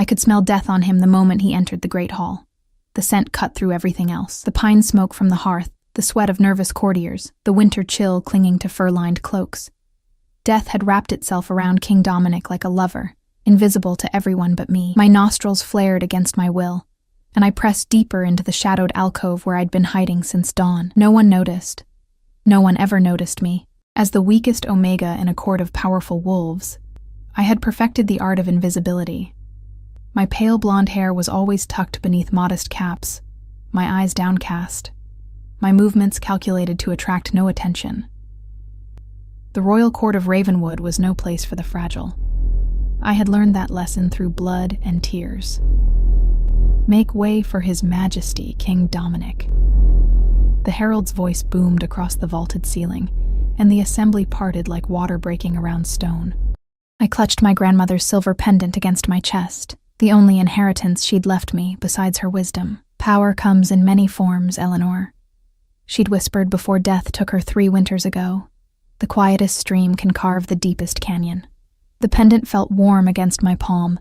I could smell death on him the moment he entered the great hall. The scent cut through everything else. The pine smoke from the hearth, the sweat of nervous courtiers, the winter chill clinging to fur-lined cloaks. Death had wrapped itself around King Dominic like a lover, invisible to everyone but me. My nostrils flared against my will, and I pressed deeper into the shadowed alcove where I'd been hiding since dawn. No one noticed. No one ever noticed me. As the weakest Omega in a court of powerful wolves, I had perfected the art of invisibility. My pale blonde hair was always tucked beneath modest caps, my eyes downcast, my movements calculated to attract no attention. The royal court of Ravenwood was no place for the fragile. I had learned that lesson through blood and tears. Make way for His Majesty, King Dominic. The herald's voice boomed across the vaulted ceiling, and the assembly parted like water breaking around stone. I clutched my grandmother's silver pendant against my chest, the only inheritance she'd left me besides her wisdom. Power comes in many forms, Eleanor. She'd whispered before death took her 3 winters ago. The quietest stream can carve the deepest canyon. The pendant felt warm against my palm,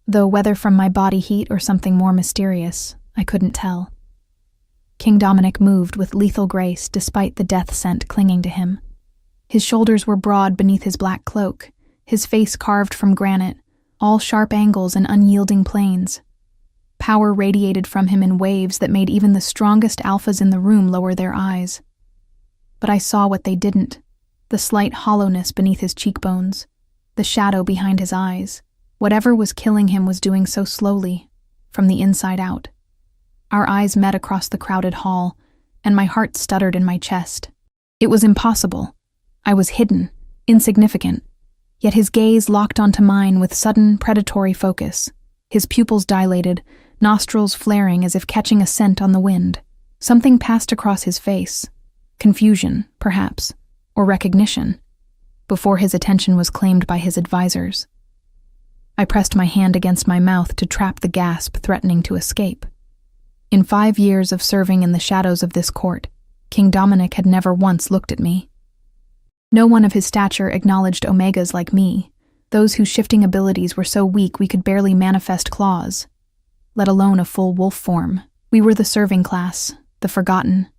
though whether from my body heat or something more mysterious, I couldn't tell. King Dominic moved with lethal grace despite the death scent clinging to him. His shoulders were broad beneath his black cloak, his face carved from granite, all sharp angles and unyielding planes. Power radiated from him in waves that made even the strongest alphas in the room lower their eyes. But I saw what they didn't, the slight hollowness beneath his cheekbones, the shadow behind his eyes. Whatever was killing him was doing so slowly, from the inside out. Our eyes met across the crowded hall, and my heart stuttered in my chest. It was impossible. I was hidden, insignificant. Yet his gaze locked onto mine with sudden, predatory focus. His pupils dilated, nostrils flaring as if catching a scent on the wind. Something passed across his face. Confusion, perhaps, or recognition, before his attention was claimed by his advisors. I pressed my hand against my mouth to trap the gasp threatening to escape. In 5 years of serving in the shadows of this court, King Dominic had never once looked at me. No one of his stature acknowledged Omegas like me, those whose shifting abilities were so weak we could barely manifest claws, let alone a full wolf form. We were the serving class, the forgotten,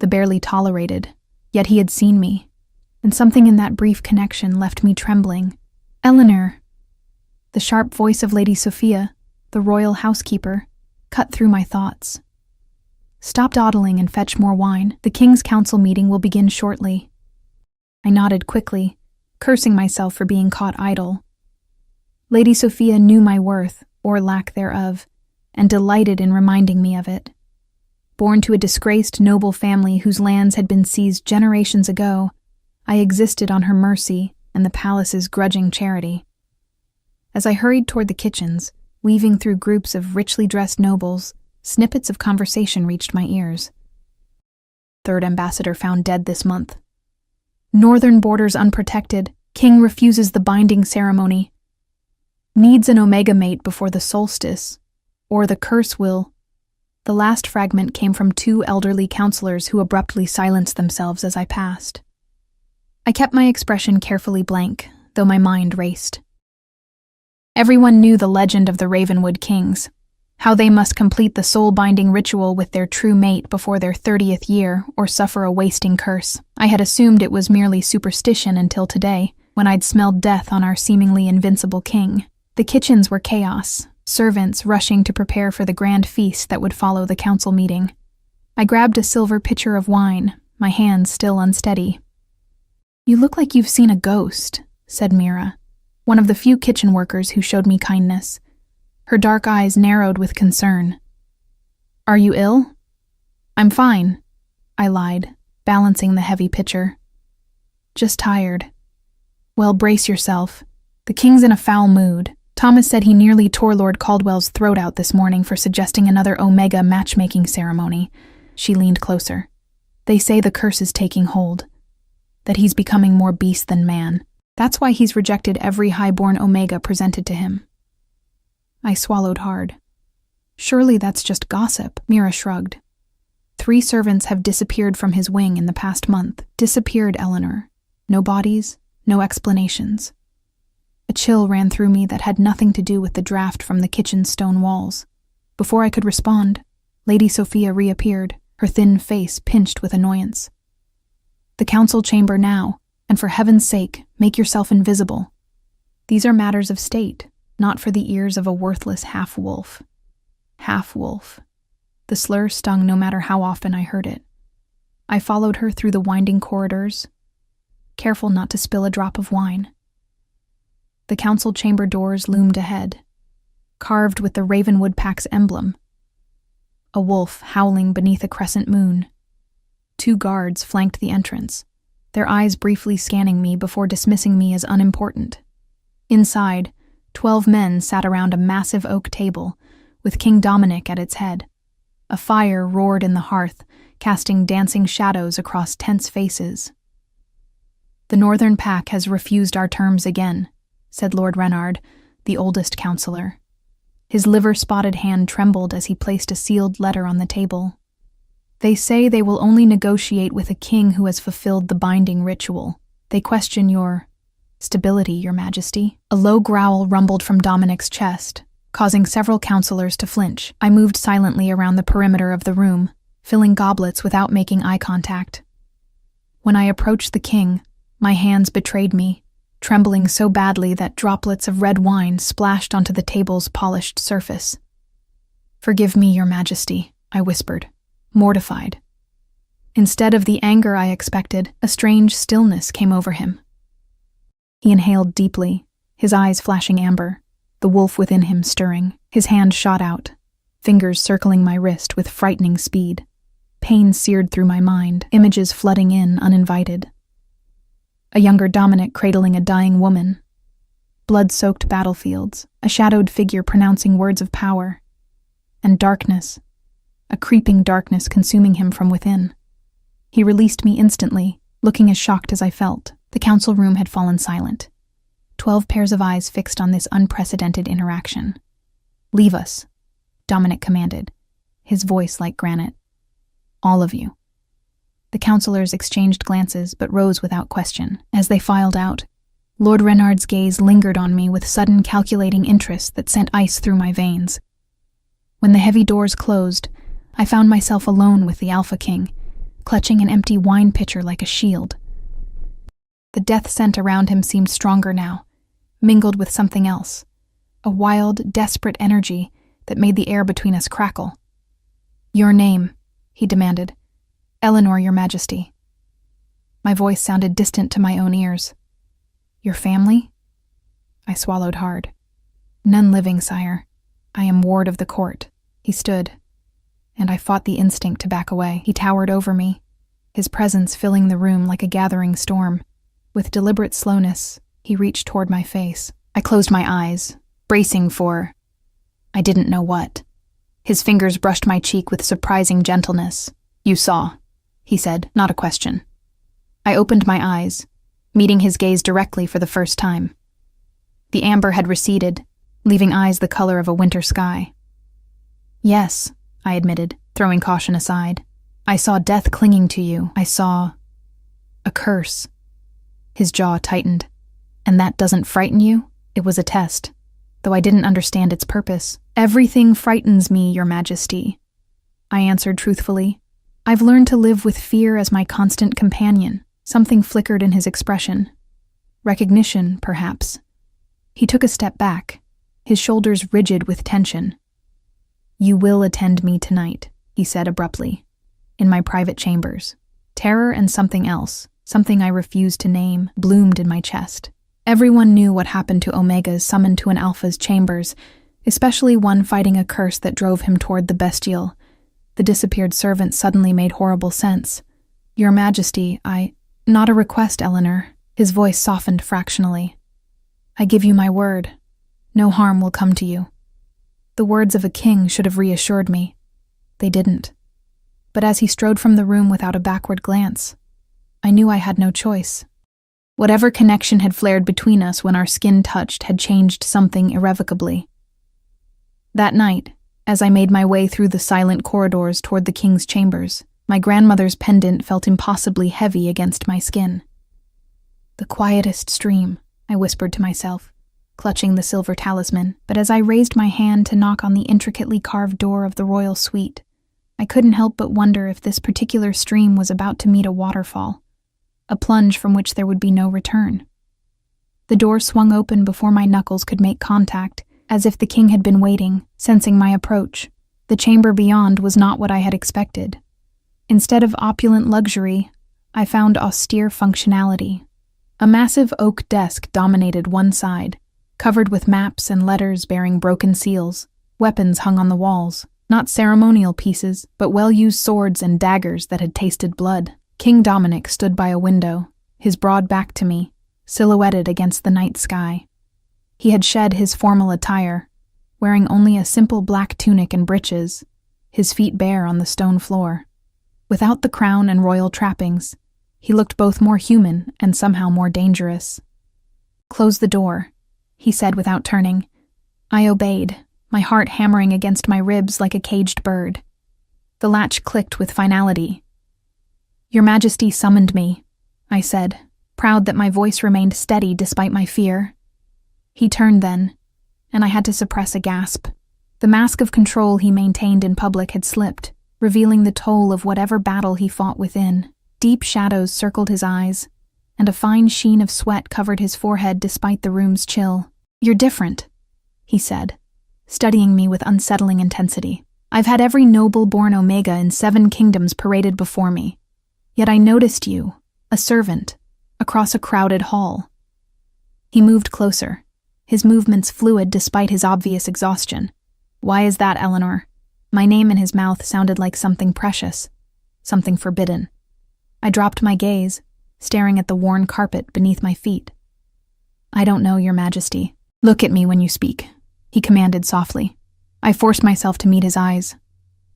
the barely tolerated, yet he had seen me, and something in that brief connection left me trembling. Eleanor! The sharp voice of Lady Sophia, the royal housekeeper, cut through my thoughts. Stop dawdling and fetch more wine. The King's Council meeting will begin shortly. I nodded quickly, cursing myself for being caught idle. Lady Sophia knew my worth, or lack thereof, and delighted in reminding me of it. Born to a disgraced noble family whose lands had been seized generations ago, I existed on her mercy and the palace's grudging charity. As I hurried toward the kitchens, weaving through groups of richly dressed nobles, snippets of conversation reached my ears. Third ambassador found dead this month. Northern borders unprotected. King refuses the binding ceremony. Needs an Omega mate before the solstice, or the curse will. The last fragment came from 2 elderly counselors who abruptly silenced themselves as I passed. I kept my expression carefully blank, though my mind raced. Everyone knew the legend of the Ravenwood Kings, how they must complete the soul-binding ritual with their true mate before their 30th year or suffer a wasting curse. I had assumed it was merely superstition until today, when I'd smelled death on our seemingly invincible king. The kitchens were chaos, servants rushing to prepare for the grand feast that would follow the council meeting. I grabbed a silver pitcher of wine, my hands still unsteady. "You look like you've seen a ghost," said Mira, one of the few kitchen workers who showed me kindness. Her dark eyes narrowed with concern. "Are you ill?" "I'm fine," I lied, balancing the heavy pitcher. "Just tired." "Well, brace yourself. The king's in a foul mood. Thomas said he nearly tore Lord Caldwell's throat out this morning for suggesting another Omega matchmaking ceremony." She leaned closer. "They say the curse is taking hold, that he's becoming more beast than man. That's why he's rejected every highborn Omega presented to him." I swallowed hard. "Surely that's just gossip," Mira shrugged. 3 servants have disappeared from his wing in the past month. Disappeared, Eleanor. No bodies, no explanations. A chill ran through me that had nothing to do with the draft from the kitchen's stone walls. Before I could respond, Lady Sophia reappeared, her thin face pinched with annoyance. "The council chamber now, and for heaven's sake, make yourself invisible. These are matters of state, not for the ears of a worthless half-wolf." Half-wolf. The slur stung no matter how often I heard it. I followed her through the winding corridors, careful not to spill a drop of wine. The council chamber doors loomed ahead, carved with the Ravenwood Pack's emblem. A wolf howling beneath a crescent moon. 2 guards flanked the entrance, their eyes briefly scanning me before dismissing me as unimportant. Inside, 12 men sat around a massive oak table, with King Dominic at its head. A fire roared in the hearth, casting dancing shadows across tense faces. "The Northern Pack has refused our terms again," said Lord Reynard, the oldest councillor. His liver-spotted hand trembled as he placed a sealed letter on the table. "They say they will only negotiate with a king who has fulfilled the binding ritual. They question your stability, Your Majesty." A low growl rumbled from Dominic's chest, causing several councillors to flinch. I moved silently around the perimeter of the room, filling goblets without making eye contact. When I approached the king, my hands betrayed me, trembling so badly that droplets of red wine splashed onto the table's polished surface. "Forgive me, Your Majesty," I whispered, mortified. Instead of the anger I expected, a strange stillness came over him. He inhaled deeply, his eyes flashing amber, the wolf within him stirring. His hand shot out, fingers circling my wrist with frightening speed. Pain seared through my mind, images flooding in uninvited. A younger Dominic cradling a dying woman. Blood-soaked battlefields, a shadowed figure pronouncing words of power. And darkness, a creeping darkness consuming him from within. He released me instantly, looking as shocked as I felt. The council room had fallen silent. 12 pairs of eyes fixed on this unprecedented interaction. "Leave us," Dominic commanded, his voice like granite. "All of you." The councillors exchanged glances but rose without question. As they filed out, Lord Reynard's gaze lingered on me with sudden calculating interest that sent ice through my veins. When the heavy doors closed, I found myself alone with the Alpha King, clutching an empty wine pitcher like a shield. The death scent around him seemed stronger now, mingled with something else, a wild, desperate energy that made the air between us crackle. "Your name," he demanded. "Eleanor, Your Majesty." My voice sounded distant to my own ears. "Your family?" I swallowed hard. "None living, sire. I am ward of the court." He stood, and I fought the instinct to back away. He towered over me, his presence filling the room like a gathering storm. With deliberate slowness, he reached toward my face. I closed my eyes, bracing for I didn't know what. His fingers brushed my cheek with surprising gentleness. "You saw," he said, not a question. I opened my eyes, meeting his gaze directly for the first time. The amber had receded, leaving eyes the color of a winter sky. "Yes," I admitted, throwing caution aside. "I saw death clinging to you. I saw a curse." His jaw tightened. "And that doesn't frighten you?" It was a test, though I didn't understand its purpose. "Everything frightens me, Your Majesty," I answered truthfully. "I've learned to live with fear as my constant companion." Something flickered in his expression. Recognition, perhaps. He took a step back, his shoulders rigid with tension. "You will attend me tonight," he said abruptly, "in my private chambers." Terror and something else, something I refused to name, bloomed in my chest. Everyone knew what happened to Omegas summoned to an Alpha's chambers, especially one fighting a curse that drove him toward the bestial. The disappeared servant suddenly made horrible sense. "Your Majesty, Not a request, Eleanor." His voice softened fractionally. "I give you my word. No harm will come to you." The words of a king should have reassured me. They didn't. But as he strode from the room without a backward glance, I knew I had no choice. Whatever connection had flared between us when our skin touched had changed something irrevocably. That night, as I made my way through the silent corridors toward the king's chambers, my grandmother's pendant felt impossibly heavy against my skin. "The quietest stream," I whispered to myself. clutching the silver talisman, but as I raised my hand to knock on the intricately carved door of the royal suite, I couldn't help but wonder if this particular stream was about to meet a waterfall, a plunge from which there would be no return. The door swung open before my knuckles could make contact, as if the king had been waiting, sensing my approach. The chamber beyond was not what I had expected. Instead of opulent luxury, I found austere functionality. A massive oak desk dominated one side, covered with maps and letters bearing broken seals. Weapons hung on the walls, not ceremonial pieces, but well-used swords and daggers that had tasted blood. King Dominic stood by a window, his broad back to me, silhouetted against the night sky. He had shed his formal attire, wearing only a simple black tunic and breeches, his feet bare on the stone floor. Without the crown and royal trappings, he looked both more human and somehow more dangerous. "Close the door," he said without turning. I obeyed, my heart hammering against my ribs like a caged bird. The latch clicked with finality. "Your Majesty summoned me," I said, proud that my voice remained steady despite my fear. He turned then, and I had to suppress a gasp. The mask of control he maintained in public had slipped, revealing the toll of whatever battle he fought within. Deep shadows circled his eyes, and a fine sheen of sweat covered his forehead despite the room's chill. "You're different," he said, studying me with unsettling intensity. "I've had every noble-born Omega in 7 kingdoms paraded before me. Yet I noticed you, a servant, across a crowded hall." He moved closer, his movements fluid despite his obvious exhaustion. "Why is that, Eleanor?" My name in his mouth sounded like something precious, something forbidden. I dropped my gaze, staring at the worn carpet beneath my feet. "I don't know, Your Majesty." "Look at me when you speak," he commanded softly. I forced myself to meet his eyes,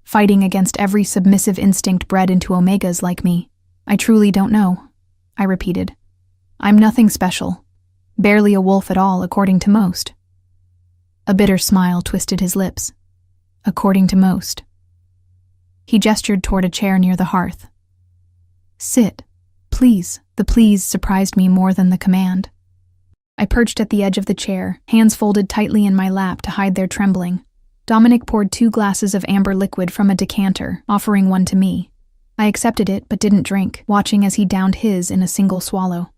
fighting against every submissive instinct bred into Omegas like me. "I truly don't know," I repeated. "I'm nothing special, barely a wolf at all, according to most." A bitter smile twisted his lips. "According to most." He gestured toward a chair near the hearth. "Sit, please." The please surprised me more than the command. I perched at the edge of the chair, hands folded tightly in my lap to hide their trembling. Dominic poured 2 glasses of amber liquid from a decanter, offering one to me. I accepted it but didn't drink, watching as he downed his in a single swallow.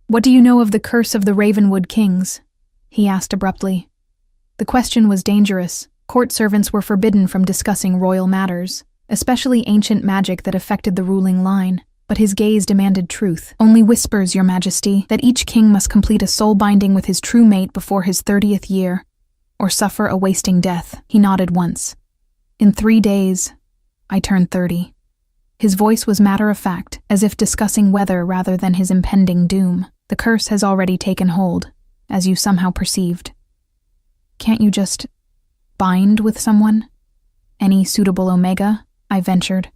"What do you know of the curse of the Ravenwood kings?" he asked abruptly. The question was dangerous. Court servants were forbidden from discussing royal matters, especially ancient magic that affected the ruling line. But his gaze demanded truth. "Only whispers, Your Majesty, that each king must complete a soul binding with his true mate before his 30th year, or suffer a wasting death." He nodded once. "In 3 days, I turn 30. His voice was matter-of-fact, as if discussing weather rather than his impending doom. "The curse has already taken hold, as you somehow perceived. Can't you just bind with someone? Any suitable Omega?" I ventured.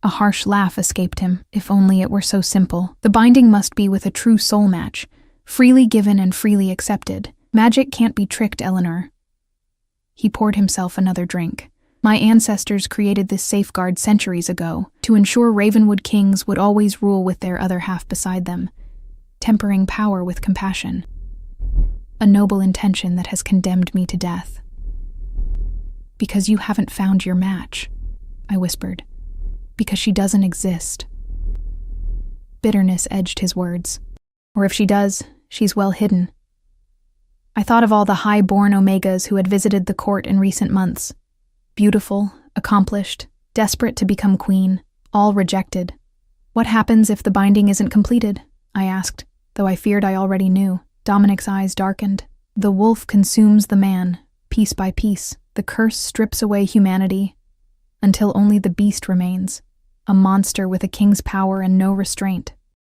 A harsh laugh escaped him. "If only it were so simple. The binding must be with a true soul match, freely given and freely accepted. Magic can't be tricked, Eleanor." He poured himself another drink. "My ancestors created this safeguard centuries ago to ensure Ravenwood kings would always rule with their other half beside them, tempering power with compassion. A noble intention that has condemned me to death." "Because you haven't found your match," I whispered. "Because she doesn't exist." Bitterness edged his words. "Or if she does, she's well hidden." I thought of all the high-born Omegas who had visited the court in recent months. Beautiful, accomplished, desperate to become queen, all rejected. "What happens if the binding isn't completed?" I asked, though I feared I already knew. Dominic's eyes darkened. "The wolf consumes the man, piece by piece. The curse strips away humanity, until only the beast remains, a monster with a king's power and no restraint.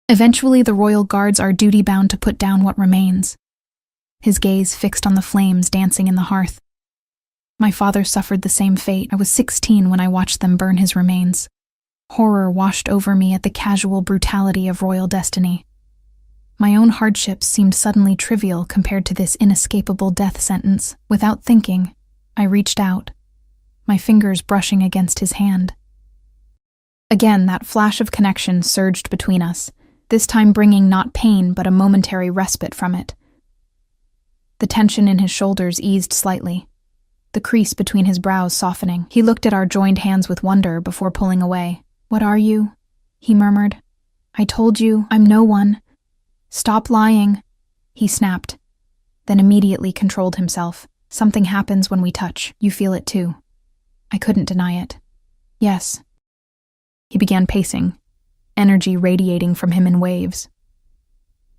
Eventually, the royal guards are duty-bound to put down what remains." His gaze fixed on the flames dancing in the hearth. "My father suffered the same fate. I was 16 when I watched them burn his remains. Horror washed over me at the casual brutality of royal destiny. My own hardships seemed suddenly trivial compared to this inescapable death sentence. Without thinking, I reached out, my fingers brushing against his hand. Again, that flash of connection surged between us, this time bringing not pain but a momentary respite from it. The tension in his shoulders eased slightly, the crease between his brows softening. He looked at our joined hands with wonder before pulling away. "What are you?" he murmured. "I told you, I'm no one. Stop lying," he snapped, then immediately controlled himself. "Something happens when we touch. You feel it too." I couldn't deny it. "Yes." He began pacing, energy radiating from him in waves.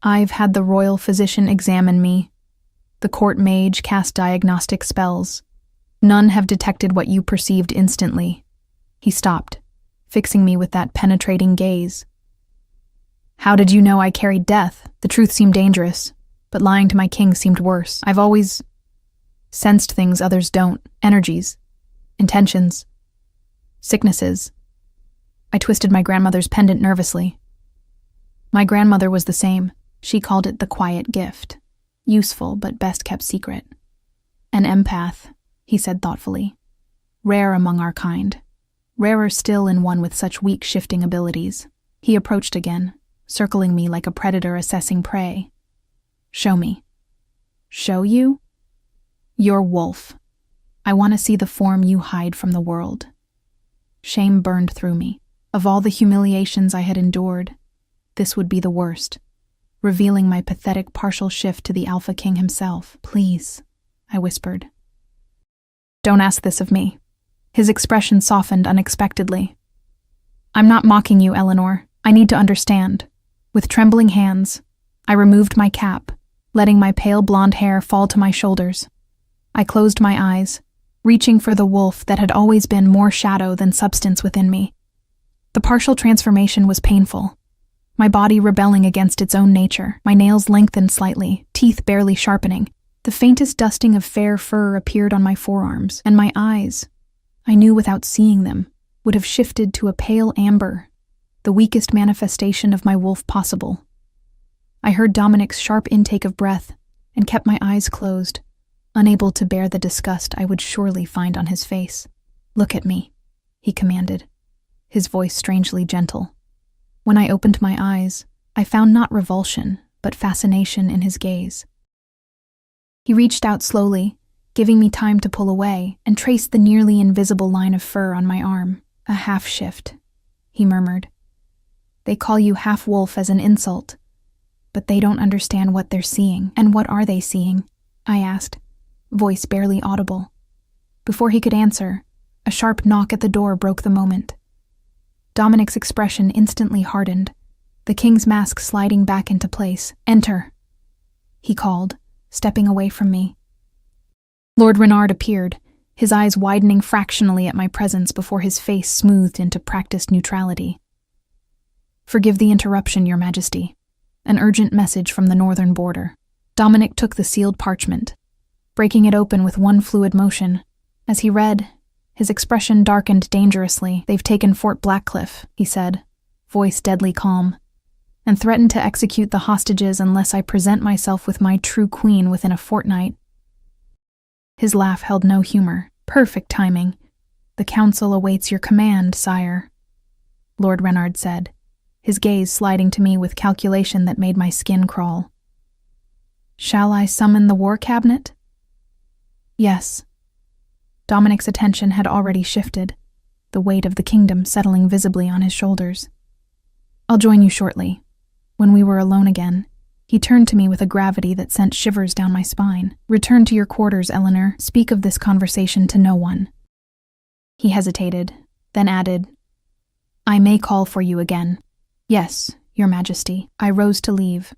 "I've had the royal physician examine me. The court mage cast diagnostic spells. None have detected what you perceived instantly." He stopped, fixing me with that penetrating gaze. "How did you know I carried death? The truth seemed dangerous, but lying to my king seemed worse. I've always sensed things others don't. Energies, intentions, sicknesses." I twisted my grandmother's pendant nervously. My grandmother was the same. She called it the quiet gift. Useful, but best kept secret. "An empath," he said thoughtfully. "Rare among our kind. Rarer still in one with such weak shifting abilities." He approached again, circling me like a predator assessing prey. "Show me." "Show you?" "You're Wolf. I want to see the form you hide from the world." Shame burned through me. Of all the humiliations I had endured, this would be the worst, revealing my pathetic partial shift to the Alpha King himself. "Please," I whispered. "Don't ask this of me." His expression softened unexpectedly. "I'm not mocking you, Eleanor. I need to understand." With trembling hands, I removed my cap, letting my pale blonde hair fall to my shoulders. I closed my eyes, reaching for the wolf that had always been more shadow than substance within me. The partial transformation was painful, my body rebelling against its own nature. My nails lengthened slightly, teeth barely sharpening. The faintest dusting of fair fur appeared on my forearms, and my eyes, I knew without seeing them, would have shifted to a pale amber, the weakest manifestation of my wolf possible. I heard Dominic's sharp intake of breath and kept my eyes closed, unable to bear the disgust I would surely find on his face. "Look at me," he commanded, his voice strangely gentle. When I opened my eyes, I found not revulsion, but fascination in his gaze. He reached out slowly, giving me time to pull away, and traced the nearly invisible line of fur on my arm. "A half-shift," he murmured. "They call you half-wolf as an insult, but they don't understand what they're seeing." "And what are they seeing?" I asked, voice barely audible. Before he could answer, a sharp knock at the door broke the moment. Dominic's expression instantly hardened, the king's mask sliding back into place. "Enter," he called, stepping away from me. Lord Renard appeared, his eyes widening fractionally at my presence before his face smoothed into practiced neutrality. "Forgive the interruption, Your Majesty. An urgent message from the northern border." Dominic took the sealed parchment, breaking it open with one fluid motion. As he read, his expression darkened dangerously. "They've taken Fort Blackcliff," he said, voice deadly calm, "and threatened to execute the hostages unless I present myself with my true queen within a fortnight." His laugh held no humor. "Perfect timing. The council awaits your command, sire," Lord Renard said, his gaze sliding to me with calculation that made my skin crawl. "Shall I summon the war cabinet?" "Yes." Dominic's attention had already shifted, the weight of the kingdom settling visibly on his shoulders. "I'll join you shortly." When we were alone again, he turned to me with a gravity that sent shivers down my spine. "Return to your quarters, Eleanor. Speak of this conversation to no one." He hesitated, then added, "I may call for you again." "Yes, Your Majesty." I rose to leave,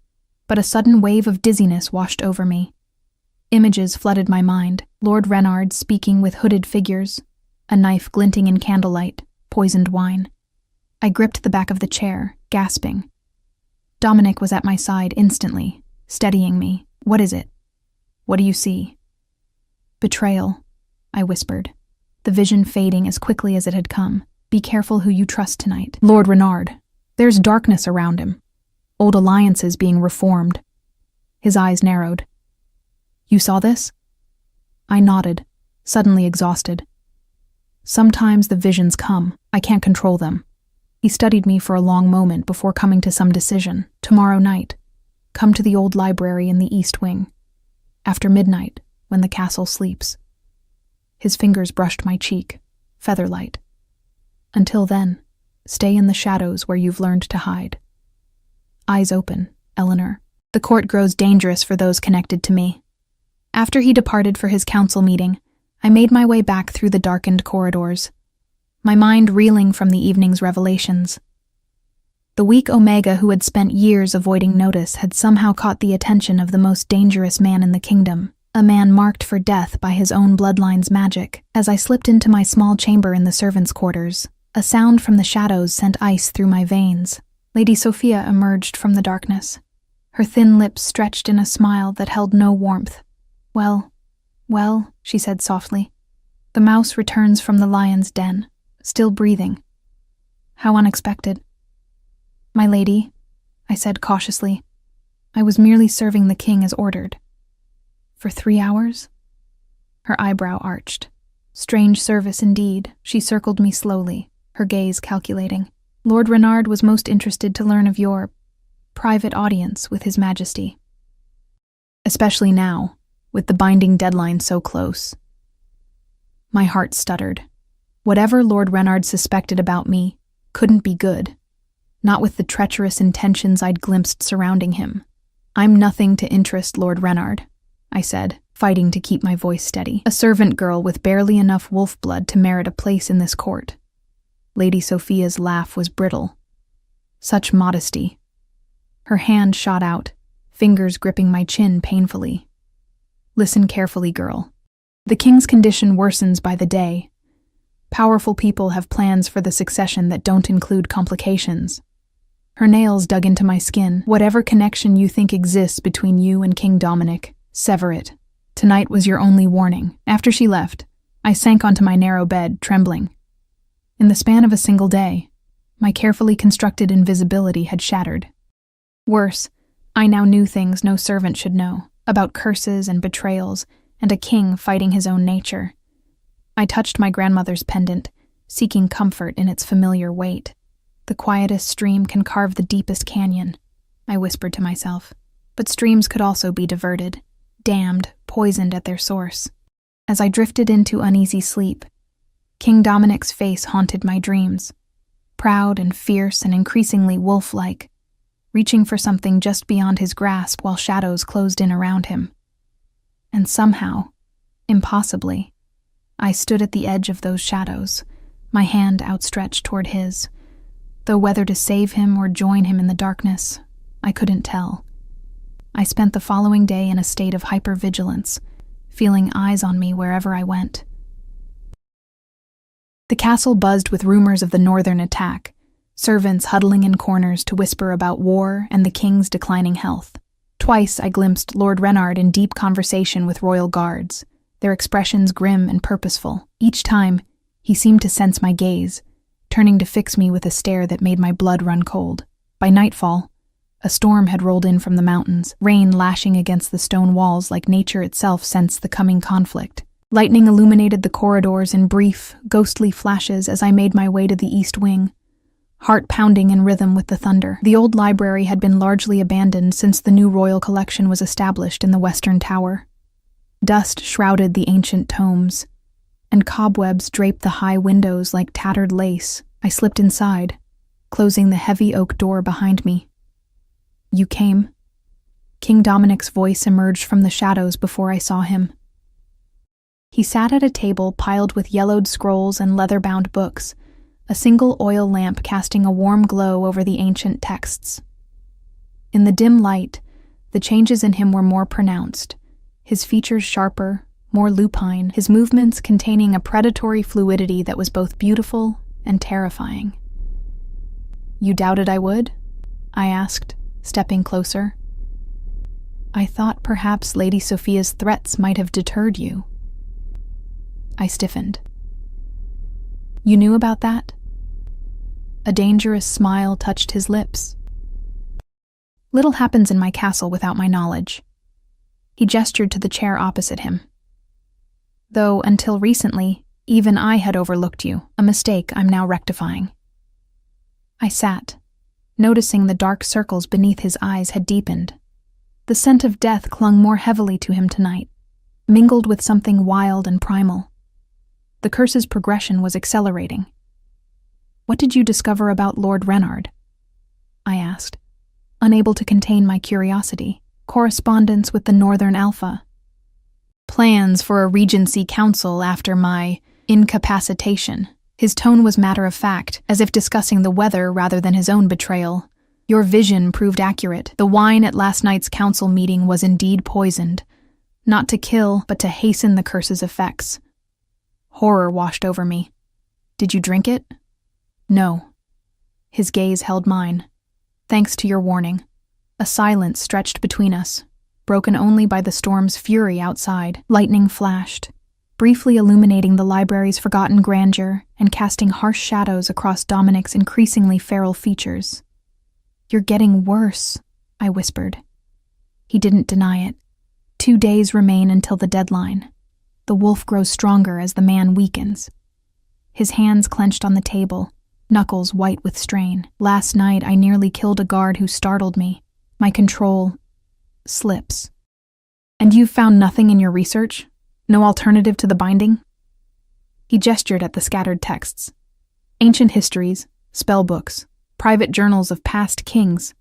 but a sudden wave of dizziness washed over me. Images flooded my mind, Lord Renard speaking with hooded figures, a knife glinting in candlelight, poisoned wine. I gripped the back of the chair, gasping. Dominic was at my side instantly, steadying me. "What is it? What do you see?" "Betrayal," I whispered, the vision fading as quickly as it had come. "Be careful who you trust tonight." "Lord Renard, there's darkness around him. Old alliances being reformed." His eyes narrowed. "You saw this?" I nodded, suddenly exhausted. "Sometimes the visions come. I can't control them." He studied me for a long moment before coming to some decision. "Tomorrow night, come to the old library in the East Wing. After midnight, when the castle sleeps. His fingers brushed my cheek, featherlight. Until then, stay in the shadows where you've learned to hide. Eyes open, Eleanor. The court grows dangerous for those connected to me. After he departed for his council meeting, I made my way back through the darkened corridors, my mind reeling from the evening's revelations. The weak Omega who had spent years avoiding notice had somehow caught the attention of the most dangerous man in the kingdom, a man marked for death by his own bloodline's magic. As I slipped into my small chamber in the servants' quarters, a sound from the shadows sent ice through my veins. Lady Sophia emerged from the darkness, her thin lips stretched in a smile that held no warmth. Well, she said softly. The mouse returns from the lion's den, still breathing. How unexpected. My lady, I said cautiously, I was merely serving the king as ordered. For 3 hours? Her eyebrow arched. Strange service indeed. She circled me slowly, her gaze calculating. Lord Renard was most interested to learn of your private audience with His Majesty. Especially now, with the binding deadline so close. My heart stuttered. Whatever Lord Renard suspected about me couldn't be good, not with the treacherous intentions I'd glimpsed surrounding him. I'm nothing to interest Lord Renard, I said, fighting to keep my voice steady. A servant girl with barely enough wolf blood to merit a place in this court. Lady Sophia's laugh was brittle. Such modesty. Her hand shot out, fingers gripping my chin painfully. Listen carefully, girl. The king's condition worsens by the day. Powerful people have plans for the succession that don't include complications. Her nails dug into my skin. Whatever connection you think exists between you and King Dominic, sever it. Tonight was your only warning. After she left, I sank onto my narrow bed, trembling. In the span of a single day, my carefully constructed invisibility had shattered. Worse, I now knew things no servant should know, about curses and betrayals, and a king fighting his own nature. I touched my grandmother's pendant, seeking comfort in its familiar weight. The quietest stream can carve the deepest canyon, I whispered to myself. But streams could also be diverted, dammed, poisoned at their source. As I drifted into uneasy sleep, King Dominic's face haunted my dreams, proud and fierce and increasingly wolf-like, reaching for something just beyond his grasp while shadows closed in around him. And somehow, impossibly, I stood at the edge of those shadows, my hand outstretched toward his. Though whether to save him or join him in the darkness, I couldn't tell. I spent the following day in a state of hypervigilance, feeling eyes on me wherever I went. The castle buzzed with rumors of the northern attack, servants huddling in corners to whisper about war and the king's declining health. Twice I glimpsed Lord Renard in deep conversation with royal guards, their expressions grim and purposeful. Each time, he seemed to sense my gaze, turning to fix me with a stare that made my blood run cold. By nightfall, a storm had rolled in from the mountains, rain lashing against the stone walls like nature itself sensed the coming conflict. Lightning illuminated the corridors in brief, ghostly flashes as I made my way to the east wing, heart pounding in rhythm with the thunder. The old library had been largely abandoned since the new royal collection was established in the western tower. Dust shrouded the ancient tomes, and cobwebs draped the high windows like tattered lace. I slipped inside, closing the heavy oak door behind me. You came. King Dominic's voice emerged from the shadows before I saw him. He sat at a table piled with yellowed scrolls and leather-bound books, a single oil lamp casting a warm glow over the ancient texts. In the dim light, the changes in him were more pronounced, his features sharper, more lupine, his movements containing a predatory fluidity that was both beautiful and terrifying. You doubted I would? I asked, stepping closer. I thought perhaps Lady Sophia's threats might have deterred you. I stiffened. You knew about that? A dangerous smile touched his lips. Little happens in my castle without my knowledge. He gestured to the chair opposite him. Though, until recently, even I had overlooked you, a mistake I'm now rectifying. I sat, noticing the dark circles beneath his eyes had deepened. The scent of death clung more heavily to him tonight, mingled with something wild and primal. The curse's progression was accelerating. "What did you discover about Lord Reynard?" I asked, unable to contain my curiosity. "Correspondence with the Northern Alpha. Plans for a regency council after my incapacitation." His tone was matter-of-fact, as if discussing the weather rather than his own betrayal. "Your vision proved accurate. The wine at last night's council meeting was indeed poisoned. Not to kill, but to hasten the curse's effects." Horror washed over me. "Did you drink it?" "No." His gaze held mine. "Thanks to your warning." A silence stretched between us, broken only by the storm's fury outside. Lightning flashed, briefly illuminating the library's forgotten grandeur and casting harsh shadows across Dominic's increasingly feral features. "You're getting worse," I whispered. He didn't deny it. 2 days remain until the deadline. The wolf grows stronger as the man weakens. His hands clenched on the table, knuckles white with strain. "Last night I nearly killed a guard who startled me. My control slips." "And you've found nothing in your research? No alternative to the binding?" He gestured at the scattered texts. "Ancient histories, spell books, private journals of past kings.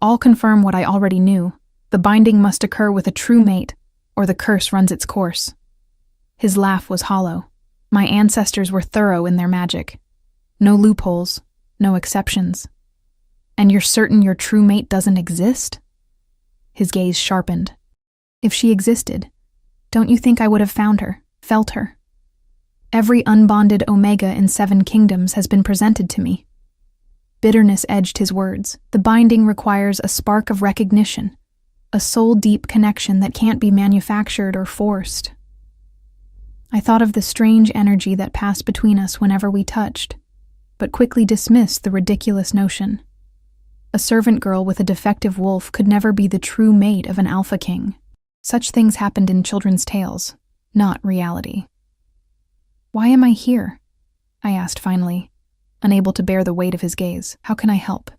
All confirm what I already knew. The binding must occur with a true mate, or the curse runs its course." His laugh was hollow. "My ancestors were thorough in their magic. No loopholes, no exceptions. And you're certain your true mate doesn't exist?" His gaze sharpened. "If she existed, don't you think I would have found her, felt her? Every unbonded Omega in 7 kingdoms has been presented to me." Bitterness edged his words. "The binding requires a spark of recognition, a soul-deep connection that can't be manufactured or forced." I thought of the strange energy that passed between us whenever we touched, but quickly dismissed the ridiculous notion. A servant girl with a defective wolf could never be the true mate of an alpha king. Such things happened in children's tales, not reality. "Why am I here?" I asked finally, unable to bear the weight of his gaze. "How can I help?"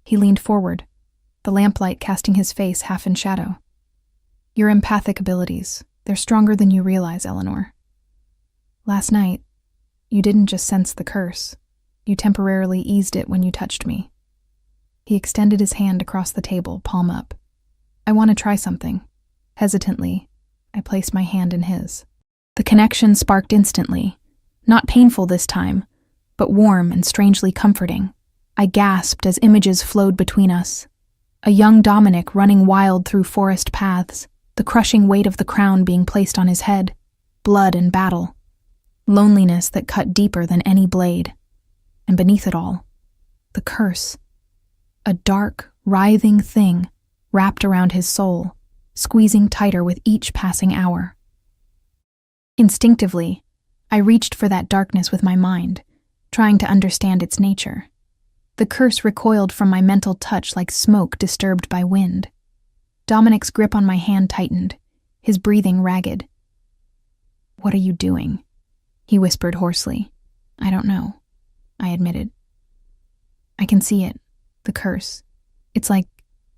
He leaned forward, the lamplight casting his face half in shadow. "Your empathic abilities, they're stronger than you realize, Eleanor. Last night, you didn't just sense the curse, you temporarily eased it when you touched me." He extended his hand across the table, palm up. "I want to try something." Hesitantly, I placed my hand in his. The connection sparked instantly, not painful this time, but warm and strangely comforting. I gasped as images flowed between us. A young Dominic running wild through forest paths, the crushing weight of the crown being placed on his head, blood and battle, loneliness that cut deeper than any blade. And beneath it all, the curse. A dark, writhing thing wrapped around his soul, squeezing tighter with each passing hour. Instinctively, I reached for that darkness with my mind, trying to understand its nature. The curse recoiled from my mental touch like smoke disturbed by wind. Dominic's grip on my hand tightened, his breathing ragged. "What are you doing?" he whispered hoarsely. "I don't know," I admitted. "I can see it, the curse. It's like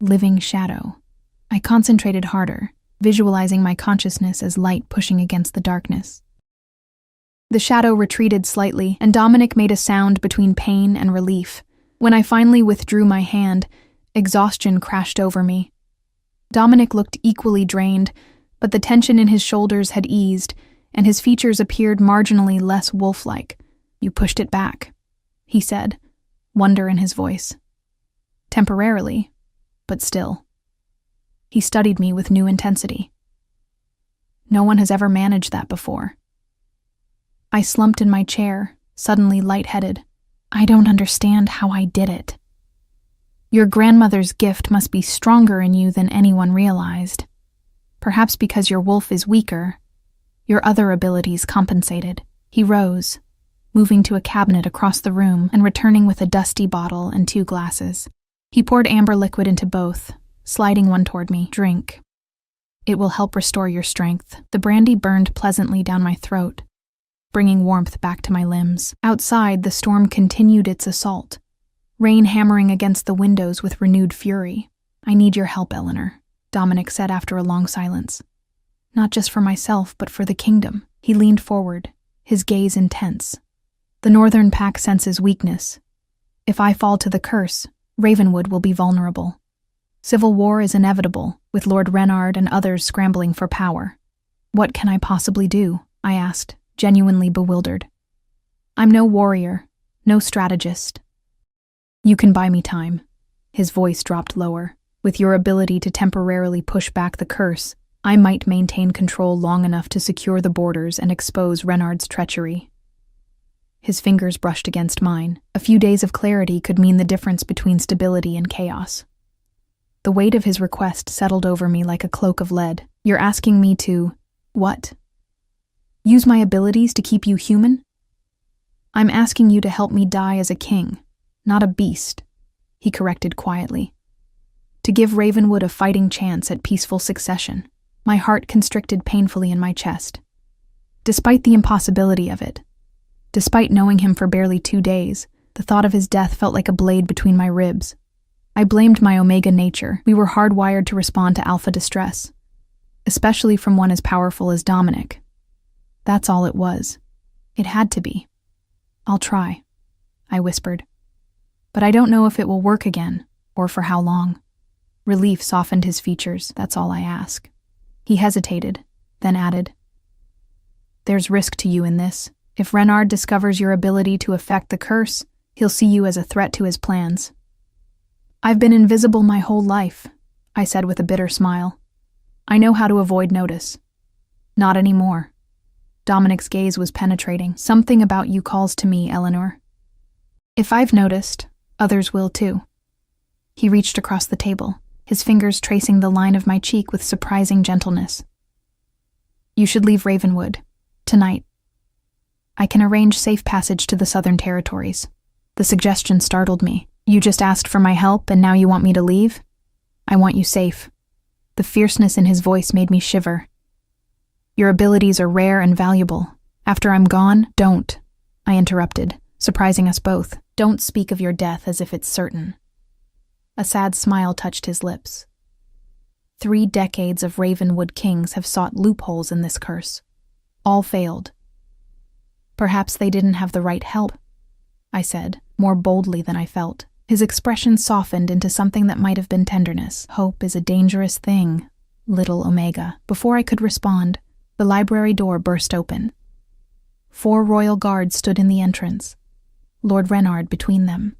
living shadow." I concentrated harder, visualizing my consciousness as light pushing against the darkness. The shadow retreated slightly, and Dominic made a sound between pain and relief. When I finally withdrew my hand, exhaustion crashed over me. Dominic looked equally drained, but the tension in his shoulders had eased, and his features appeared marginally less wolf-like. "You pushed it back," he said, wonder in his voice. "Temporarily, but still." He studied me with new intensity. "No one has ever managed that before." I slumped in my chair, suddenly lightheaded. "I don't understand how I did it." "Your grandmother's gift must be stronger in you than anyone realized. Perhaps because your wolf is weaker, your other abilities compensated." He rose, moving to a cabinet across the room and returning with a dusty bottle and 2 glasses. He poured amber liquid into both, sliding one toward me. "Drink. It will help restore your strength." The brandy burned pleasantly down my throat, bringing warmth back to my limbs. Outside, the storm continued its assault, rain hammering against the windows with renewed fury. "I need your help, Eleanor," Dominic said after a long silence. Not just for myself, but for the kingdom. He leaned forward, his gaze intense. The Northern Pack senses weakness. If I fall to the curse, Ravenwood will be vulnerable. Civil war is inevitable, with Lord Reynard and others scrambling for power. What can I possibly do? I asked, genuinely bewildered. I'm no warrior, no strategist. You can buy me time. His voice dropped lower. With your ability to temporarily push back the curse, I might maintain control long enough to secure the borders and expose Reynard's treachery. His fingers brushed against mine. A few days of clarity could mean the difference between stability and chaos. The weight of his request settled over me like a cloak of lead. You're asking me to… what? Use my abilities to keep you human? I'm asking you to help me die as a king, not a beast, he corrected quietly. To give Ravenwood a fighting chance at peaceful succession. My heart constricted painfully in my chest. Despite the impossibility of it, despite knowing him for barely 2 days, the thought of his death felt like a blade between my ribs. I blamed my Omega nature. We were hardwired to respond to alpha distress, especially from one as powerful as Dominic. That's all it was. It had to be. I'll try, I whispered. But I don't know if it will work again, or for how long. Relief softened his features, that's all I ask. He hesitated, then added, There's risk to you in this. If Reynard discovers your ability to affect the curse, he'll see you as a threat to his plans. I've been invisible my whole life, I said with a bitter smile. I know how to avoid notice. Not anymore. Dominic's gaze was penetrating. Something about you calls to me, Eleanor. If I've noticed, others will too. He reached across the table, his fingers tracing the line of my cheek with surprising gentleness. You should leave Ravenwood, tonight. I can arrange safe passage to the Southern Territories. The suggestion startled me. You just asked for my help and now you want me to leave? I want you safe. The fierceness in his voice made me shiver. Your abilities are rare and valuable. After I'm gone, don't, I interrupted, surprising us both. Don't speak of your death as if it's certain. A sad smile touched his lips. 3 decades of Ravenwood kings have sought loopholes in this curse. All failed. Perhaps they didn't have the right help, I said, more boldly than I felt. His expression softened into something that might have been tenderness. Hope is a dangerous thing, little Omega. Before I could respond, the library door burst open. 4 royal guards stood in the entrance, Lord Reynard between them.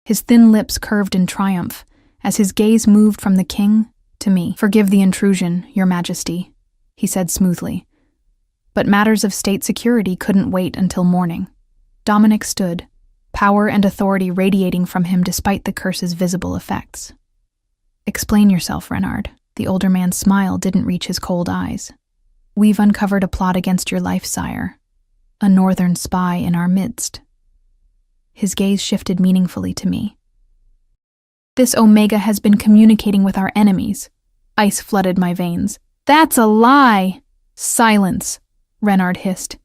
His thin lips curved in triumph as his gaze moved from the king to me. Forgive the intrusion, Your Majesty, he said smoothly. But matters of state security couldn't wait until morning. Dominic stood, power and authority radiating from him despite the curse's visible effects. Explain yourself, Reynard. The older man's smile didn't reach his cold eyes. We've uncovered a plot against your life, sire. A northern spy in our midst. His gaze shifted meaningfully to me. This Omega has been communicating with our enemies. Ice flooded my veins. That's a lie! Silence, Reynard hissed.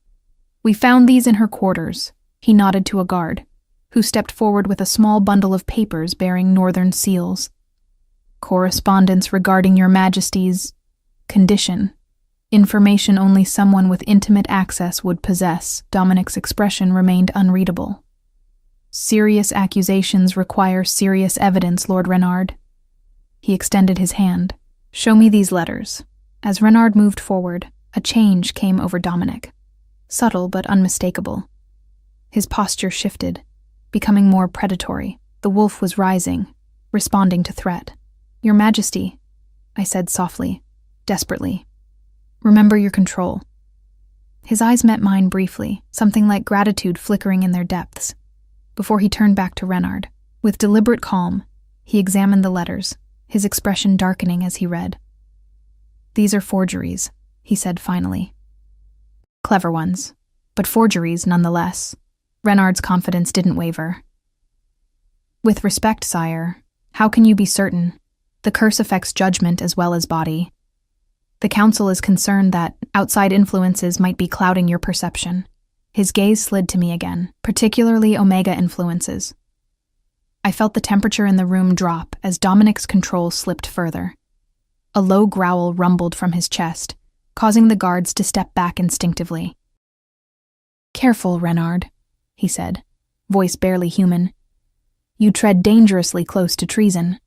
We found these in her quarters. He nodded to a guard, who stepped forward with a small bundle of papers bearing northern seals. Correspondence regarding Your Majesty's condition. Information only someone with intimate access would possess. Dominic's expression remained unreadable. Serious accusations require serious evidence, Lord Reynard. He extended his hand. Show me these letters. As Reynard moved forward, a change came over Dominic. Subtle but unmistakable. His posture shifted, becoming more predatory. The wolf was rising, responding to threat. Your Majesty, I said softly, desperately. Remember your control. His eyes met mine briefly, something like gratitude flickering in their depths, before he turned back to Reynard. With deliberate calm, he examined the letters, his expression darkening as he read. These are forgeries, he said finally. Clever ones, but forgeries nonetheless. Reynard's confidence didn't waver. With respect, sire, how can you be certain? The curse affects judgment as well as body. The council is concerned that outside influences might be clouding your perception. His gaze slid to me again, particularly Omega influences. I felt the temperature in the room drop as Dominic's control slipped further. A low growl rumbled from his chest, causing the guards to step back instinctively. "Careful, Renard," he said, voice barely human. "You tread dangerously close to treason."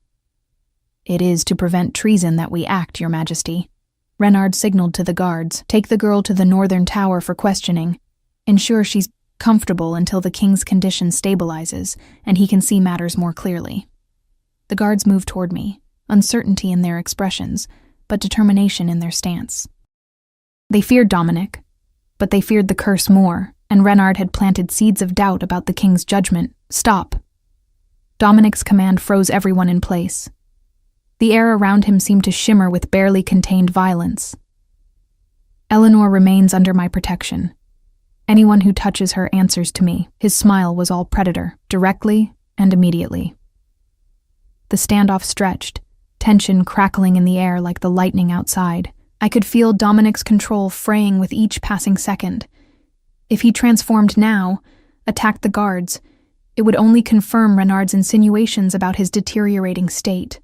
"It is to prevent treason that we act, Your Majesty." Renard signaled to the guards. "Take the girl to the northern tower for questioning. Ensure she's comfortable until the king's condition stabilizes and he can see matters more clearly." The guards moved toward me, uncertainty in their expressions, but determination in their stance. They feared Dominic, but they feared the curse more, and Renard had planted seeds of doubt about the king's judgment. "Stop." Dominic's command froze everyone in place. The air around him seemed to shimmer with barely contained violence. "Eleanor remains under my protection. Anyone who touches her answers to me." His smile was all predator, directly and immediately. The standoff stretched, tension crackling in the air like the lightning outside. I could feel Dominic's control fraying with each passing second. If he transformed now, attacked the guards, it would only confirm Renard's insinuations about his deteriorating state.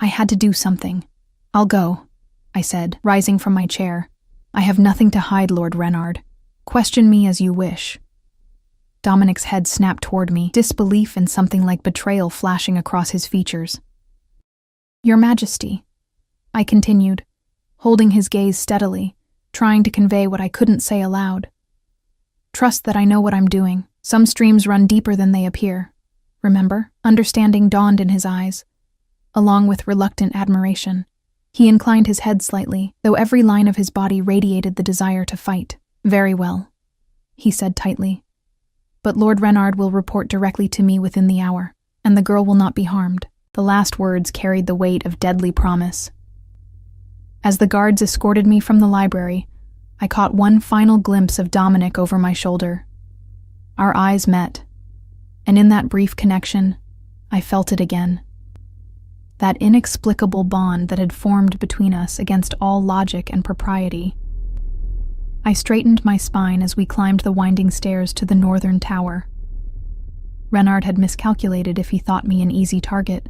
I had to do something. "I'll go," I said, rising from my chair. "I have nothing to hide, Lord Renard. Question me as you wish." Dominic's head snapped toward me, disbelief and something like betrayal flashing across his features. "Your Majesty," I continued, holding his gaze steadily, trying to convey what I couldn't say aloud. "Trust that I know what I'm doing. Some streams run deeper than they appear. Remember?" Understanding dawned in his eyes, along with reluctant admiration. He inclined his head slightly, though every line of his body radiated the desire to fight. "Very well," he said tightly. "But Lord Renard will report directly to me within the hour, and the girl will not be harmed." The last words carried the weight of deadly promise. As the guards escorted me from the library, I caught one final glimpse of Dominic over my shoulder. Our eyes met, and in that brief connection, I felt it again. That inexplicable bond that had formed between us against all logic and propriety. I straightened my spine as we climbed the winding stairs to the northern tower. Renard had miscalculated if he thought me an easy target.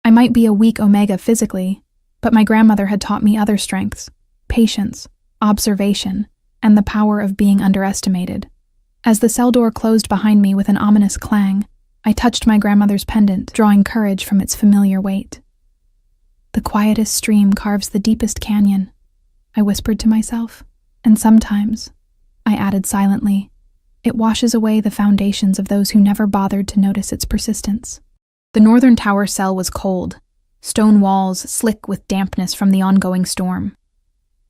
I might be a weak omega physically, but my grandmother had taught me other strengths: patience, observation, and the power of being underestimated. As the cell door closed behind me with an ominous clang, I touched my grandmother's pendant, drawing courage from its familiar weight. "The quietest stream carves the deepest canyon," I whispered to myself, "and sometimes," I added silently, "it washes away the foundations of those who never bothered to notice its persistence." The northern tower cell was cold, stone walls slick with dampness from the ongoing storm.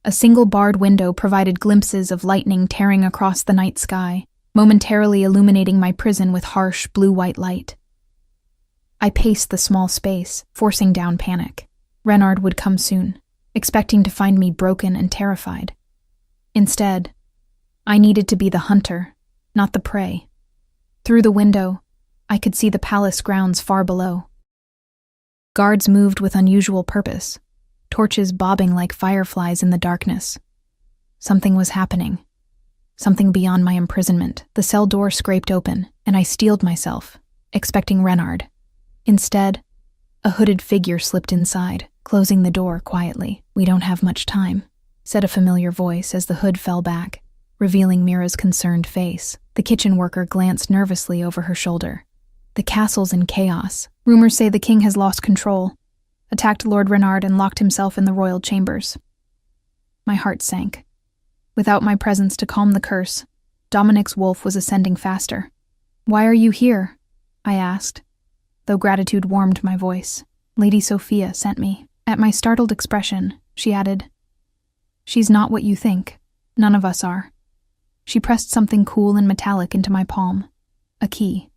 A single barred window provided glimpses of lightning tearing across the night sky, momentarily illuminating my prison with harsh blue-white light. I paced the small space, forcing down panic. Renard would come soon, expecting to find me broken and terrified. Instead, I needed to be the hunter, not the prey. Through the window, I could see the palace grounds far below. Guards moved with unusual purpose, torches bobbing like fireflies in the darkness. Something was happening. Something beyond my imprisonment. The cell door scraped open, and I steeled myself, expecting Renard. Instead, a hooded figure slipped inside, closing the door quietly. "We don't have much time," said a familiar voice as the hood fell back, revealing Mira's concerned face. The kitchen worker glanced nervously over her shoulder. "The castle's in chaos. Rumors say the king has lost control, attacked Lord Renard and locked himself in the royal chambers." My heart sank. Without my presence to calm the curse, Dominic's wolf was ascending faster. "Why are you here?" I asked, though gratitude warmed my voice. "Lady Sophia sent me." At my startled expression, she added, "She's not what you think. None of us are." She pressed something cool and metallic into my palm. A key.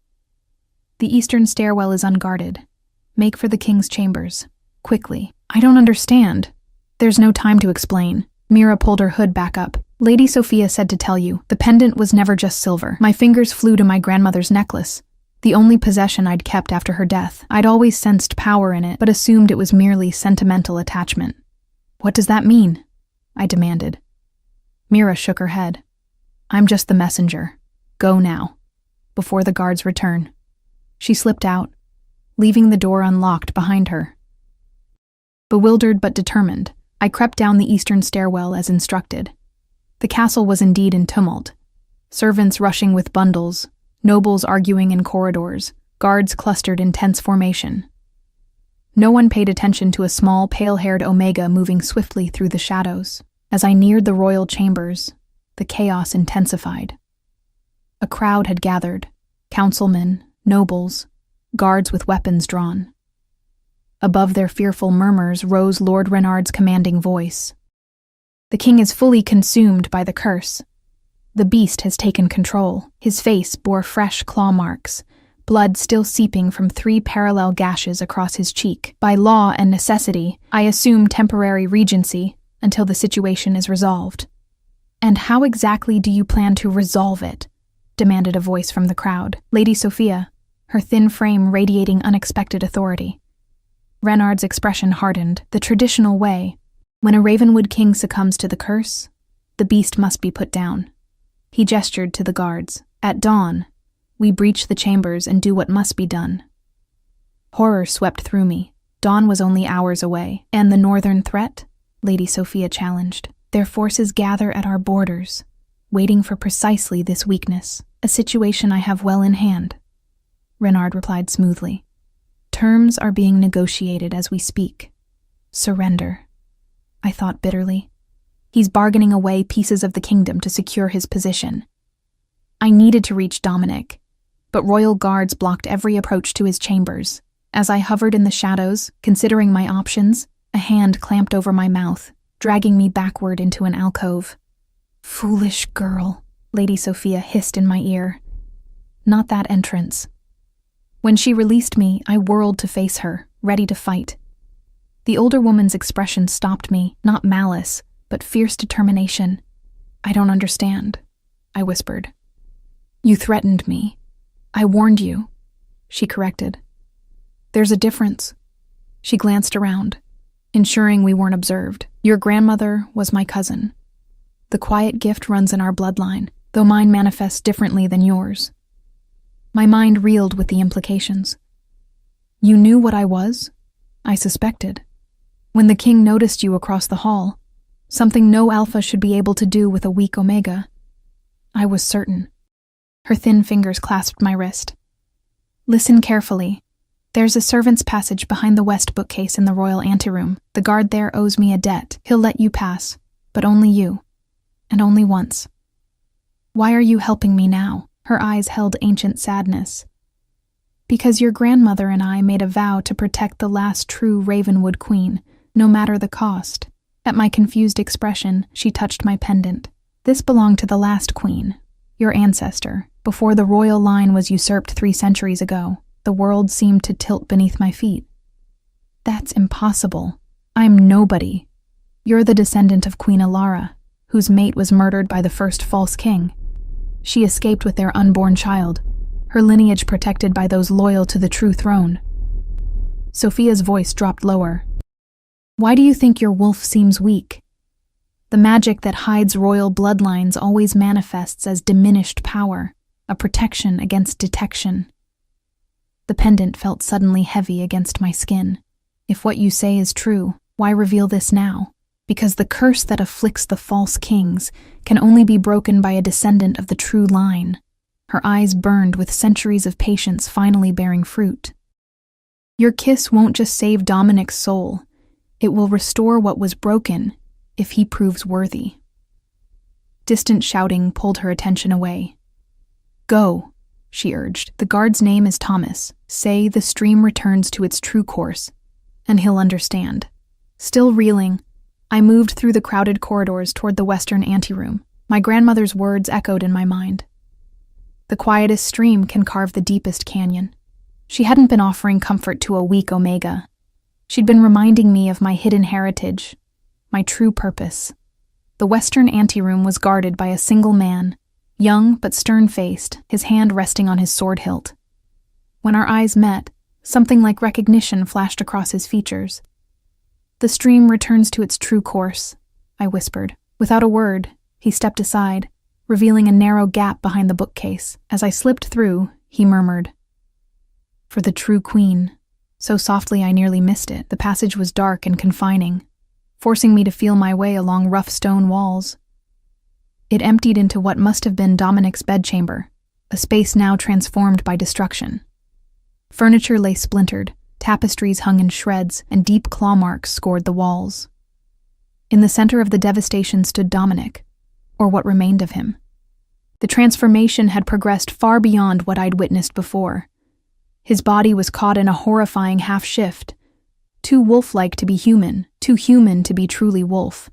"The eastern stairwell is unguarded. Make for the king's chambers. Quickly." "I don't understand." "There's no time to explain." Mira pulled her hood back up. "Lady Sophia said to tell you, the pendant was never just silver. My fingers flew to my grandmother's necklace, the only possession I'd kept after her death. I'd always sensed power in it, but assumed it was merely sentimental attachment." "What does that mean?" I demanded. Mira shook her head. "I'm just the messenger. Go now, before the guards return." She slipped out, leaving the door unlocked behind her. Bewildered but determined, I crept down the eastern stairwell as instructed. The castle was indeed in tumult. Servants rushing with bundles, nobles arguing in corridors, guards clustered in tense formation. No one paid attention to a small, pale-haired Omega moving swiftly through the shadows. As I neared the royal chambers, the chaos intensified. A crowd had gathered, councilmen, nobles, guards with weapons drawn. Above their fearful murmurs rose Lord Renard's commanding voice. "The king is fully consumed by the curse. The beast has taken control." His face bore fresh claw marks, blood still seeping from 3 parallel gashes across his cheek. "By law and necessity, I assume temporary regency until the situation is resolved." "And how exactly do you plan to resolve it?" demanded a voice from the crowd. Lady Sophia, her thin frame radiating unexpected authority. Renard's expression hardened. "The traditional way. When a Ravenwood king succumbs to the curse, the beast must be put down." He gestured to the guards. "At dawn, we breach the chambers and do what must be done." Horror swept through me. Dawn was only hours away. "And the northern threat?" Lady Sophia challenged. "Their forces gather at our borders, waiting for precisely this weakness. A situation I have well in hand," Renard replied smoothly. "Terms are being negotiated as we speak. Surrender," I thought bitterly. He's bargaining away pieces of the kingdom to secure his position. I needed to reach Dominic, but royal guards blocked every approach to his chambers. As I hovered in the shadows, considering my options, a hand clamped over my mouth, dragging me backward into an alcove. "Foolish girl," Lady Sophia hissed in my ear. "Not that entrance." When she released me, I whirled to face her, ready to fight. The older woman's expression stopped me, not malice, but fierce determination. "I don't understand," I whispered. "You threatened me. I warned you," she corrected. "There's a difference." She glanced around, ensuring we weren't observed. "Your grandmother was my cousin. The quiet gift runs in our bloodline, though mine manifests differently than yours." My mind reeled with the implications. "You knew what I was?" I suspected. "When the king noticed you across the hall, something no alpha should be able to do with a weak Omega. I was certain." Her thin fingers clasped my wrist. "Listen carefully. There's a servant's passage behind the west bookcase in the royal anteroom. The guard there owes me a debt. He'll let you pass, but only you. And only once." "Why are you helping me now?" Her eyes held ancient sadness. "Because your grandmother and I made a vow to protect the last true Ravenwood queen, no matter the cost." At my confused expression, she touched my pendant. "This belonged to the last queen, your ancestor. Before the royal line was usurped 3 centuries ago, the world seemed to tilt beneath my feet." "That's impossible. I'm nobody. You're the descendant of Queen Alara, whose mate was murdered by the first false king. She escaped with their unborn child, her lineage protected by those loyal to the true throne." Sophia's voice dropped lower. "Why do you think your wolf seems weak? The magic that hides royal bloodlines always manifests as diminished power, a protection against detection." The pendant felt suddenly heavy against my skin. "If what you say is true, why reveal this now? Because the curse that afflicts the false kings can only be broken by a descendant of the true line." Her eyes burned with centuries of patience finally bearing fruit. "Your kiss won't just save Dominic's soul. It will restore what was broken, if he proves worthy." Distant shouting pulled her attention away. "Go," she urged. "The guard's name is Thomas. Say the stream returns to its true course, and he'll understand." Still reeling, I moved through the crowded corridors toward the western anteroom. My grandmother's words echoed in my mind. "The quietest stream can carve the deepest canyon." She hadn't been offering comfort to a weak Omega. She'd been reminding me of my hidden heritage, my true purpose. The western anteroom was guarded by a single man, young but stern-faced, his hand resting on his sword hilt. When our eyes met, something like recognition flashed across his features. "The stream returns to its true course," I whispered. Without a word, he stepped aside, revealing a narrow gap behind the bookcase. As I slipped through, he murmured, "For the true queen, So softly I nearly missed it. The passage was dark and confining, forcing me to feel my way along rough stone walls. It emptied into what must have been Dominic's bedchamber, a space now transformed by destruction. Furniture lay splintered, tapestries hung in shreds, and deep claw marks scored the walls. In the center of the devastation stood Dominic, or what remained of him. The transformation had progressed far beyond what I'd witnessed before. His body was caught in a horrifying half-shift, too wolf-like to be human, too human to be truly wolf.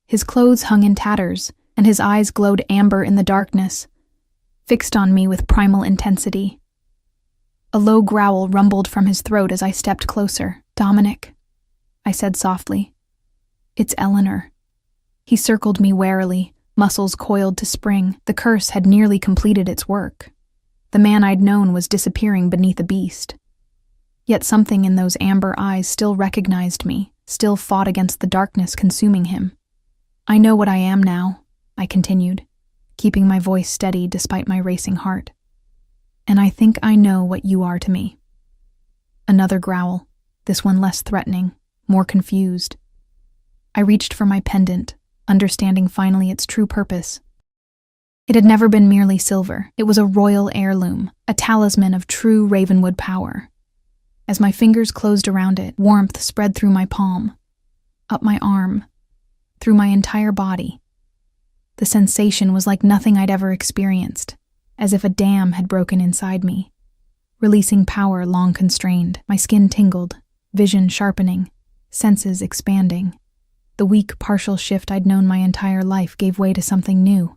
His clothes hung in tatters, and his eyes glowed amber in the darkness, fixed on me with primal intensity. A low growl rumbled from his throat as I stepped closer. "Dominic," I said softly. "It's Eleanor." He circled me warily, muscles coiled to spring. The curse had nearly completed its work. The man I'd known was disappearing beneath a beast. Yet something in those amber eyes still recognized me, still fought against the darkness consuming him. "I know what I am now," I continued, keeping my voice steady despite my racing heart. "And I think I know what you are to me." Another growl, this one less threatening, more confused. I reached for my pendant, understanding finally its true purpose. It had never been merely silver. It was a royal heirloom, a talisman of true Ravenwood power. As my fingers closed around it, warmth spread through my palm, up my arm, through my entire body. The sensation was like nothing I'd ever experienced, as if a dam had broken inside me, releasing power long constrained. My skin tingled, vision sharpening, senses expanding. The weak, partial shift I'd known my entire life gave way to something new,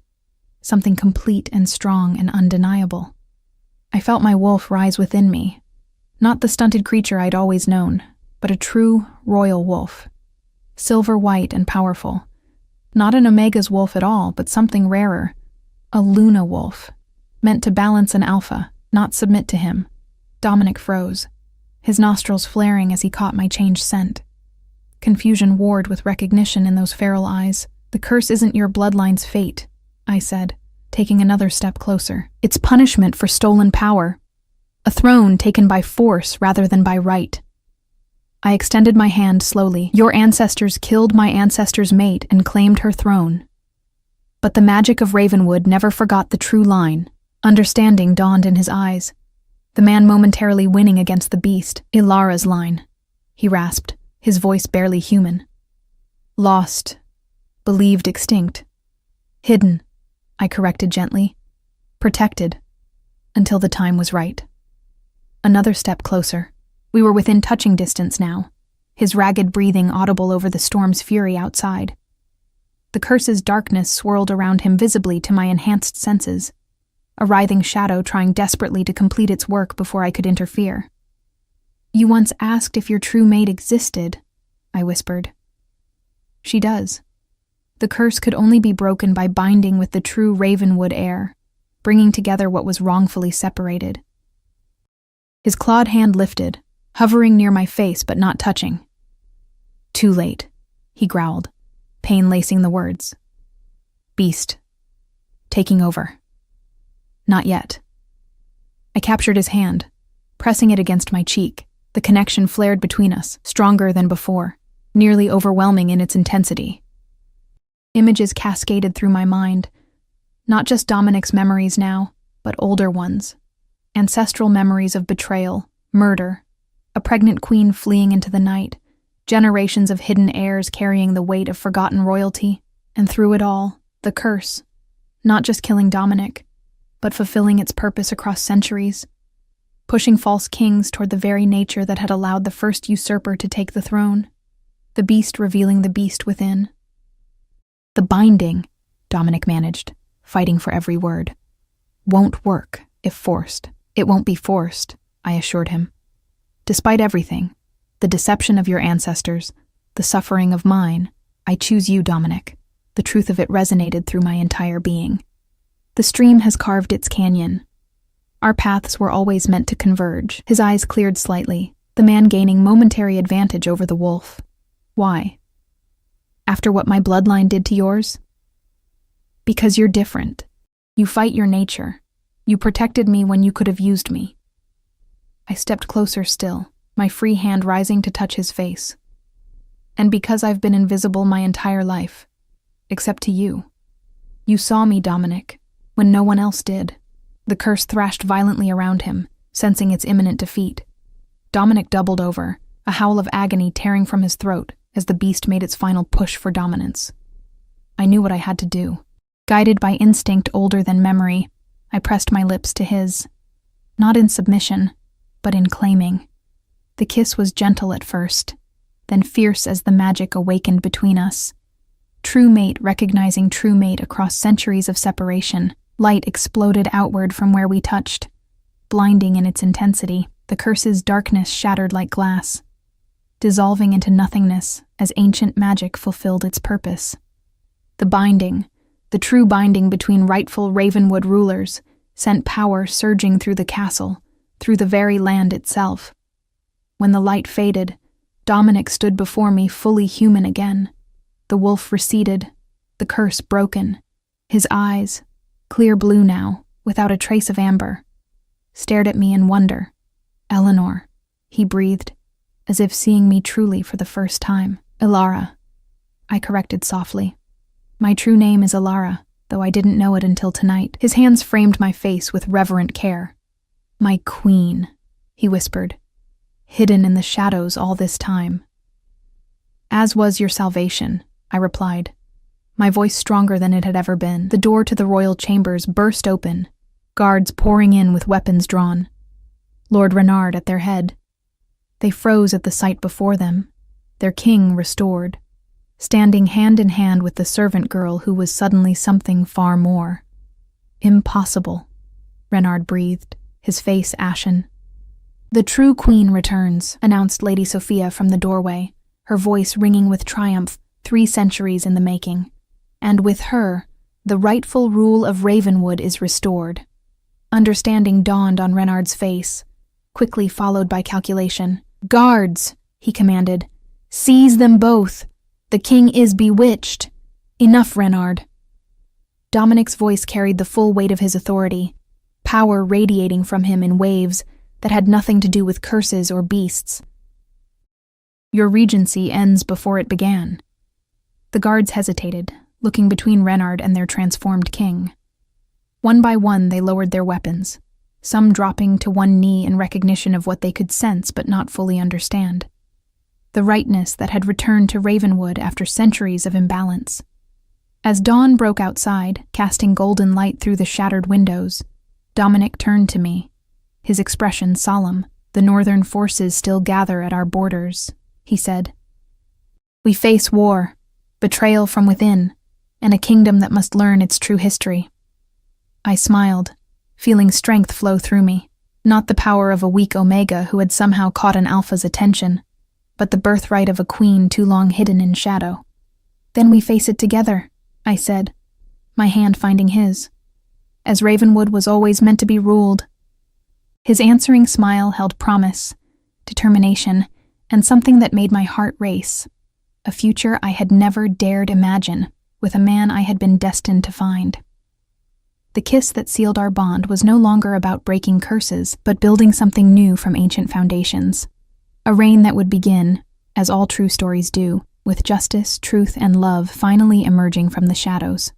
something complete and strong and undeniable. I felt my wolf rise within me, not the stunted creature I'd always known, but a true, royal wolf, silver-white and powerful. Not an Omega's wolf at all, but something rarer, a Luna wolf, meant to balance an alpha, not submit to him. Dominic froze, his nostrils flaring as he caught my changed scent. Confusion warred with recognition in those feral eyes. "The curse isn't your bloodline's fate," I said, taking another step closer. "It's punishment for stolen power. A throne taken by force rather than by right." I extended my hand slowly. "Your ancestors killed my ancestor's mate and claimed her throne. But the magic of Ravenwood never forgot the true line." Understanding dawned in his eyes, the man momentarily winning against the beast. "Ilara's line," he rasped, his voice barely human. "Lost, believed extinct. Hidden," I corrected gently. "Protected, until the time was right." Another step closer. We were within touching distance now, his ragged breathing audible over the storm's fury outside. The curse's darkness swirled around him visibly to my enhanced senses, a writhing shadow trying desperately to complete its work before I could interfere. "You once asked if your true mate existed," I whispered. "She does. The curse could only be broken by binding with the true Ravenwood heir, bringing together what was wrongfully separated." His clawed hand lifted, hovering near my face but not touching. "Too late," he growled, pain lacing the words. "Beast. Taking over." "Not yet." I captured his hand, pressing it against my cheek. The connection flared between us, stronger than before, nearly overwhelming in its intensity. Images cascaded through my mind, not just Dominic's memories now, but older ones. Ancestral memories of betrayal, murder, a pregnant queen fleeing into the night, generations of hidden heirs carrying the weight of forgotten royalty, and through it all, the curse, not just killing Dominic, but fulfilling its purpose across centuries, pushing false kings toward the very nature that had allowed the first usurper to take the throne, the beast revealing the beast within. "The binding," Dominic managed, fighting for every word, "won't work if forced." "It won't be forced," I assured him. "Despite everything, the deception of your ancestors, the suffering of mine, I choose you, Dominic." The truth of it resonated through my entire being. "The stream has carved its canyon. Our paths were always meant to converge." His eyes cleared slightly, the man gaining momentary advantage over the wolf. "Why? After what my bloodline did to yours?" "Because you're different. You fight your nature. You protected me when you could have used me." I stepped closer still, my free hand rising to touch his face. And because I've been invisible my entire life, except to you. You saw me, Dominic, when no one else did. The curse thrashed violently around him, sensing its imminent defeat. Dominic doubled over, a howl of agony tearing from his throat as the beast made its final push for dominance. I knew what I had to do. Guided by instinct older than memory, I pressed my lips to his, not in submission, but in claiming. The kiss was gentle at first, then fierce as the magic awakened between us. True mate recognizing true mate across centuries of separation, light exploded outward from where we touched. Blinding in its intensity, the curse's darkness shattered like glass, dissolving into nothingness as ancient magic fulfilled its purpose. The binding, the true binding between rightful Ravenwood rulers, sent power surging through the castle, through the very land itself. When the light faded, Dominic stood before me fully human again. The wolf receded, the curse broken. His eyes, clear blue now, without a trace of amber, stared at me in wonder. "Eleanor," he breathed, as if seeing me truly for the first time. "Ilara," I corrected softly. "My true name is Ilara, though I didn't know it until tonight." His hands framed my face with reverent care. "My queen," he whispered, "hidden in the shadows all this time." "As was your salvation," I replied, my voice stronger than it had ever been. The door to the royal chambers burst open, guards pouring in with weapons drawn, Lord Renard at their head. They froze at the sight before them, their king restored, standing hand in hand with the servant girl who was suddenly something far more. "Impossible," Renard breathed, his face ashen. "The true queen returns," announced Lady Sophia from the doorway, her voice ringing with triumph, 3 centuries in the making. "And with her, the rightful rule of Ravenwood is restored." Understanding dawned on Renard's face, quickly followed by calculation. "Guards," he commanded, "seize them both. The king is bewitched. Enough, Renard." Dominic's voice carried the full weight of his authority, power radiating from him in waves that had nothing to do with curses or beasts. "Your regency ends before it began." The guards hesitated, looking between Renard and their transformed king. One by one they lowered their weapons, some dropping to one knee in recognition of what they could sense but not fully understand. The rightness that had returned to Ravenwood after centuries of imbalance. As dawn broke outside, casting golden light through the shattered windows, Dominic turned to me, his expression solemn. "The northern forces still gather at our borders," he said. "We face war, betrayal from within, and a kingdom that must learn its true history." I smiled, feeling strength flow through me, not the power of a weak Omega who had somehow caught an Alpha's attention, but the birthright of a queen too long hidden in shadow. "Then we face it together," I said, my hand finding his. "As Ravenwood was always meant to be ruled." His answering smile held promise, determination, and something that made my heart race. A future I had never dared imagine, with a man I had been destined to find. The kiss that sealed our bond was no longer about breaking curses, but building something new from ancient foundations. A reign that would begin, as all true stories do, with justice, truth, and love finally emerging from the shadows.